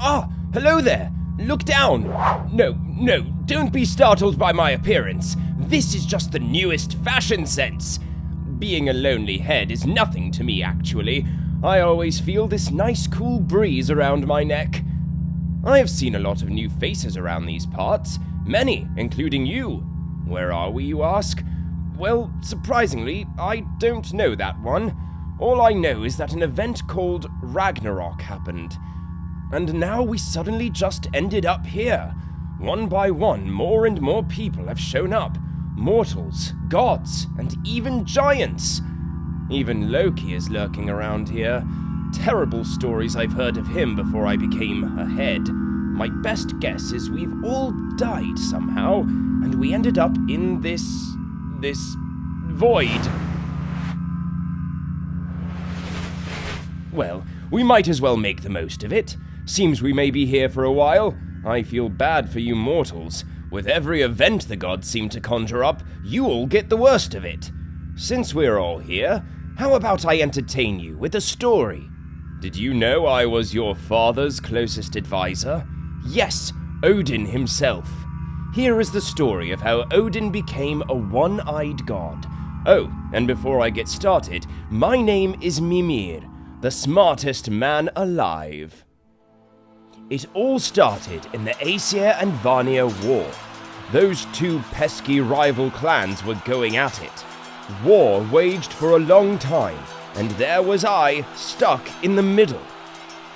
Ah, hello there! Look down! No, don't be startled by my appearance. This is just the newest fashion sense. Being a lonely head is nothing to me, actually. I always feel this nice cool breeze around my neck. I have seen a lot of new faces around these parts. Many, including you. Where are we, you ask? Well, surprisingly, I don't know that one. All I know is that an event called Ragnarok happened. And now we suddenly just ended up here. One by one, more and more people have shown up. Mortals, gods, and even giants. Even Loki is lurking around here. Terrible stories I've heard of him before I became a head. My best guess is we've all died somehow, and we ended up in this void. Well, we might as well make the most of it. Seems we may be here for a while. I feel bad for you mortals. With every event the gods seem to conjure up, you all get the worst of it. Since we're all here, how about I entertain you with a story? Did you know I was your father's closest advisor? Yes, Odin himself. Here is the story of how Odin became a one-eyed god. Oh, and before I get started, my name is Mimir, the smartest man alive. It all started in the Aesir and Vanir War. Those two pesky rival clans were going at it. War waged for a long time, and there was I, stuck in the middle.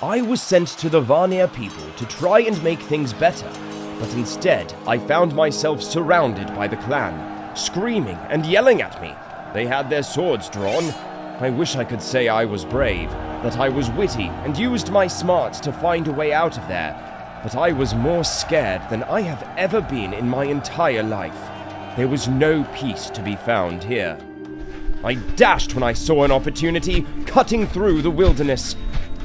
I was sent to the Vanir people to try and make things better, but instead I found myself surrounded by the clan, screaming and yelling at me. They had their swords drawn. I wish I could say I was brave, that I was witty and used my smarts to find a way out of there, but I was more scared than I have ever been in my entire life. There was no peace to be found here. I dashed when I saw an opportunity, cutting through the wilderness,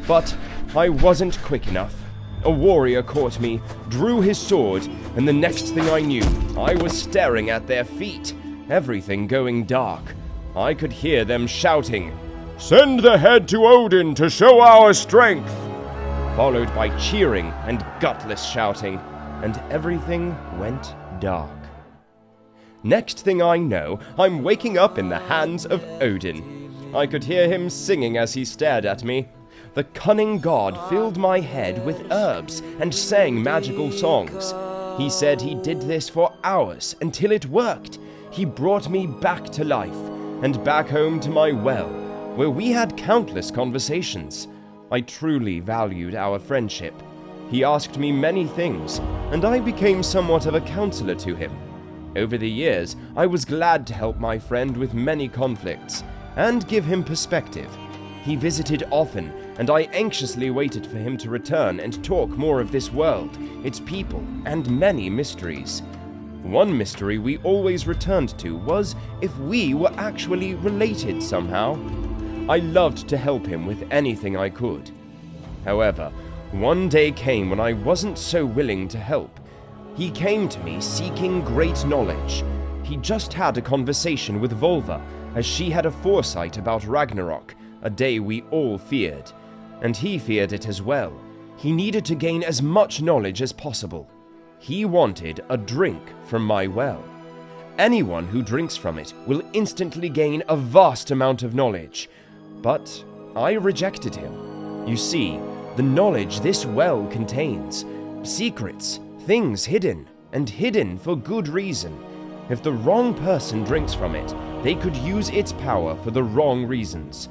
but I wasn't quick enough. A warrior caught me, drew his sword, and the next thing I knew, I was staring at their feet, everything going dark. I could hear them shouting, "Send the head to Odin to show our strength!" Followed by cheering and gutless shouting, and everything went dark. Next thing I know, I'm waking up in the hands of Odin. I could hear him singing as he stared at me. The cunning god filled my head with herbs and sang magical songs. He said he did this for hours until it worked. He brought me back to life and back home to my well, where we had countless conversations. I truly valued our friendship. He asked me many things, and I became somewhat of a counselor to him. Over the years, I was glad to help my friend with many conflicts and give him perspective. He visited often, and I anxiously waited for him to return and talk more of this world, its people, and many mysteries. One mystery we always returned to was if we were actually related somehow. I loved to help him with anything I could. However, one day came when I wasn't so willing to help. He came to me seeking great knowledge. He just had a conversation with Volva, as she had a foresight about Ragnarok, a day we all feared. And he feared it as well. He needed to gain as much knowledge as possible. He wanted a drink from my well. Anyone who drinks from it will instantly gain a vast amount of knowledge. But I rejected him. You see, the knowledge this well contains, secrets, things hidden, and hidden for good reason. If the wrong person drinks from it, they could use its power for the wrong reasons.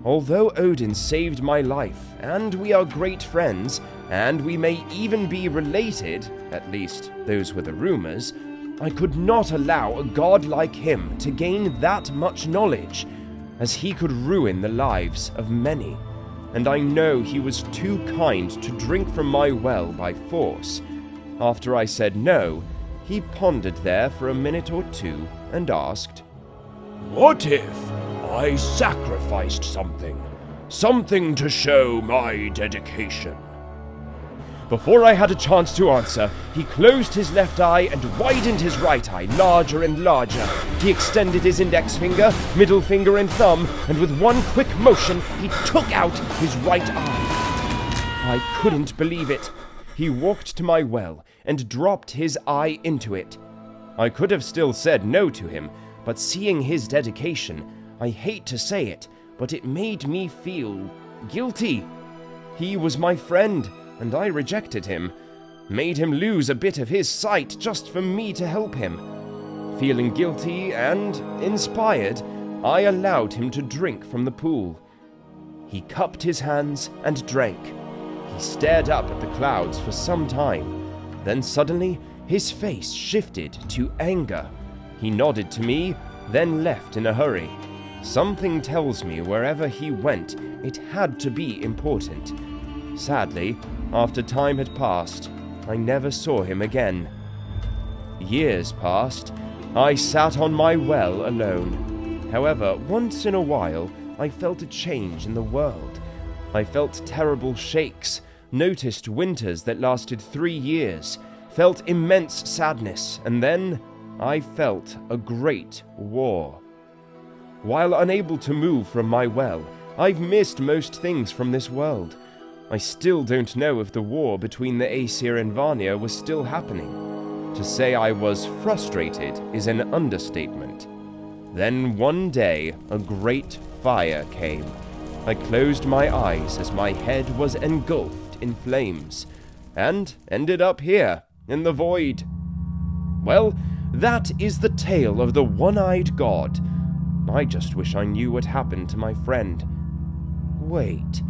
Although Odin saved my life, and we are great friends, and we may even be related, at least those were the rumors, I could not allow a god like him to gain that much knowledge, as he could ruin the lives of many. And I know he was too kind to drink from my well by force. After I said no, he pondered there for a minute or two and asked, "What if I sacrificed something to show my dedication?" Before I had a chance to answer, he closed his left eye and widened his right eye larger and larger. He extended his index finger, middle finger and thumb, and with one quick motion, he took out his right eye. I couldn't believe it. He walked to my well and dropped his eye into it. I could have still said no to him, but seeing his dedication, I hate to say it, but it made me feel guilty. He was my friend, and I rejected him. Made him lose a bit of his sight just for me to help him. Feeling guilty and inspired, I allowed him to drink from the pool. He cupped his hands and drank. He stared up at the clouds for some time. Then suddenly, his face shifted to anger. He nodded to me, then left in a hurry. Something tells me wherever he went, it had to be important. Sadly, after time had passed, I never saw him again. Years passed. I sat on my well alone. However, once in a while, I felt a change in the world. I felt terrible shakes, noticed winters that lasted 3 years, felt immense sadness, and then I felt a great war. While unable to move from my well, I've missed most things from this world. I still don't know if the war between the Aesir and Vanir was still happening. To say I was frustrated is an understatement. Then one day, a great fire came. I closed my eyes as my head was engulfed in flames, and ended up here, in the void. Well, that is the tale of the one-eyed god. I just wish I knew what happened to my friend. Wait,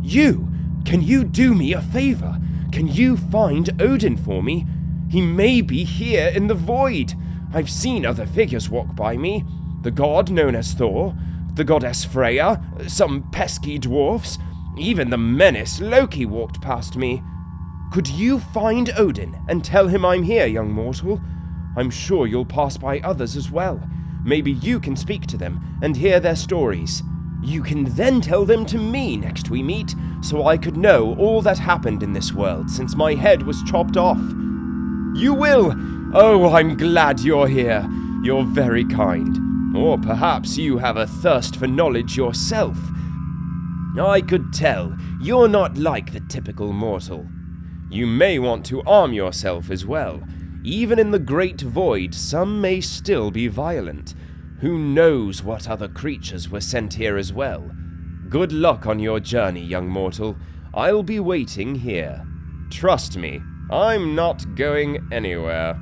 you! Can you do me a favor? Can you find Odin for me? He may be here in the void. I've seen other figures walk by me. The god known as Thor, the goddess Freya, some pesky dwarfs, even the menace Loki walked past me. Could you find Odin and tell him I'm here, young mortal? I'm sure you'll pass by others as well. Maybe you can speak to them and hear their stories. You can then tell them to me next we meet, so I could know all that happened in this world since my head was chopped off. You will! Oh, I'm glad you're here. You're very kind. Or perhaps you have a thirst for knowledge yourself. I could tell you're not like the typical mortal. You may want to arm yourself as well. Even in the great void, some may still be violent. Who knows what other creatures were sent here as well? Good luck on your journey, young mortal. I'll be waiting here. Trust me, I'm not going anywhere.